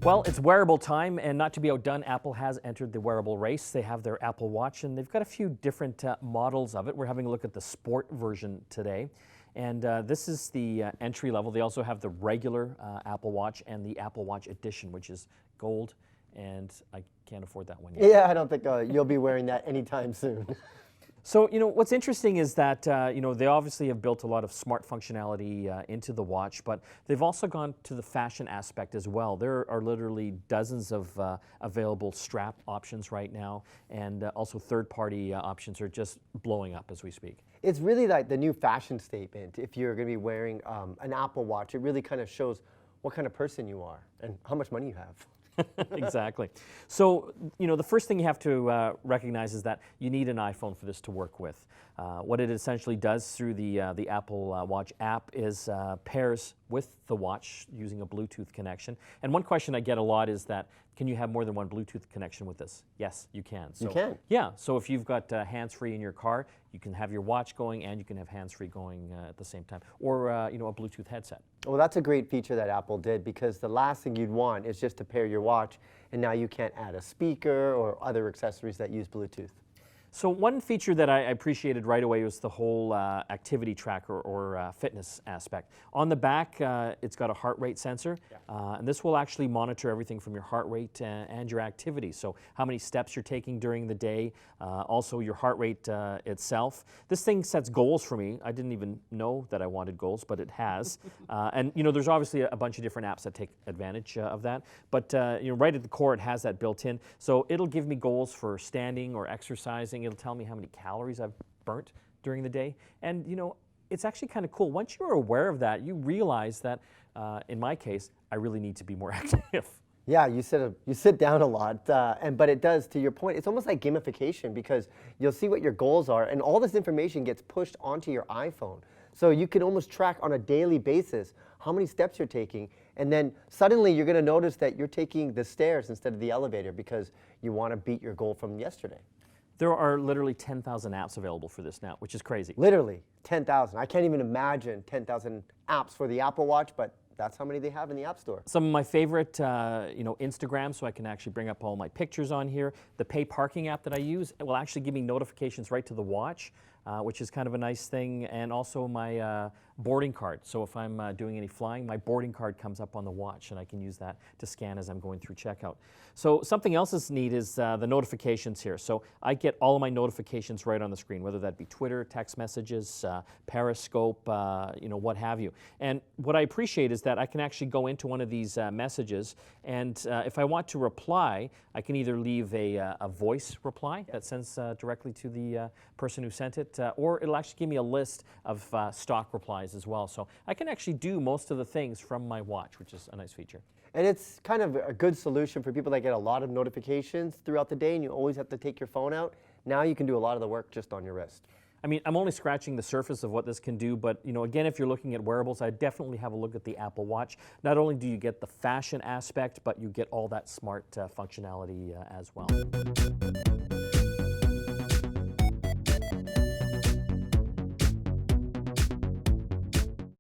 Well, it's wearable time, and not to be outdone, Apple has entered the wearable race. They have their Apple Watch, and they've got a few different models of it. We're having a look at the sport version today, and this is the entry level. They also have the regular Apple Watch and the Apple Watch Edition, which is gold, and I can't afford that one yet. Yeah, I don't think you'll be wearing that anytime soon. So, what's interesting is that, they obviously have built a lot of smart functionality into the watch, but they've also gone to the fashion aspect as well. There are literally dozens of available strap options right now, and also third-party options are just blowing up as we speak. It's really like the new fashion statement. If you're going to be wearing an Apple Watch, it really kind of shows what kind of person you are and how much money you have. Exactly. So, the first thing you have to recognize is that you need an iPhone for this to work with. What it essentially does through the Apple Watch app is pairs with the watch using a Bluetooth connection. And one question I get a lot is that, can you have more than one Bluetooth connection with this? Yes, you can. So, you can? Yeah. So if you've got hands-free in your car, you can have your watch going and you can have hands-free going at the same time. Or, a Bluetooth headset. Well, that's a great feature that Apple did, because the last thing you'd want is just to pair your watch, and now you can't add a speaker or other accessories that use Bluetooth. So one feature that I appreciated right away was the whole activity tracker or fitness aspect. On the back, it's got a heart rate sensor, and this will actually monitor everything from your heart rate and your activity. So how many steps you're taking during the day, also your heart rate itself. This thing sets goals for me. I didn't even know that I wanted goals, but it has. And there's obviously a bunch of different apps that take advantage of that. But right at the core, it has that built in. So it'll give me goals for standing or exercising. It'll tell me how many calories I've burnt during the day. And, it's actually kind of cool. Once you're aware of that, you realize that, in my case, I really need to be more active. Yeah, you sit down a lot, but it does, to your point, it's almost like gamification, because you'll see what your goals are, and all this information gets pushed onto your iPhone. So you can almost track on a daily basis how many steps you're taking, and then suddenly you're going to notice that you're taking the stairs instead of the elevator because you want to beat your goal from yesterday. There are literally 10,000 apps available for this now, which is crazy. Literally 10,000. I can't even imagine 10,000 apps for the Apple Watch, but that's how many they have in the App Store. Some of my favorite, Instagram, so I can actually bring up all my pictures on here. The Pay Parking app that I use, it will actually give me notifications right to the watch, which is kind of a nice thing, and also my boarding card. So if I'm doing any flying, my boarding card comes up on the watch, and I can use that to scan as I'm going through checkout. So something else that's neat is the notifications here. So I get all of my notifications right on the screen, whether that be Twitter, text messages, Periscope, what have you. And what I appreciate is that I can actually go into one of these messages, and if I want to reply, I can either leave a voice reply that sends directly to the person who sent it, or it'll actually give me a list of stock replies as well. So I can actually do most of the things from my watch, which is a nice feature. And it's kind of a good solution for people that get a lot of notifications throughout the day and you always have to take your phone out. Now you can do a lot of the work just on your wrist. I mean, I'm only scratching the surface of what this can do, but again, if you're looking at wearables, I definitely have a look at the Apple Watch. Not only do you get the fashion aspect, but you get all that smart functionality as well.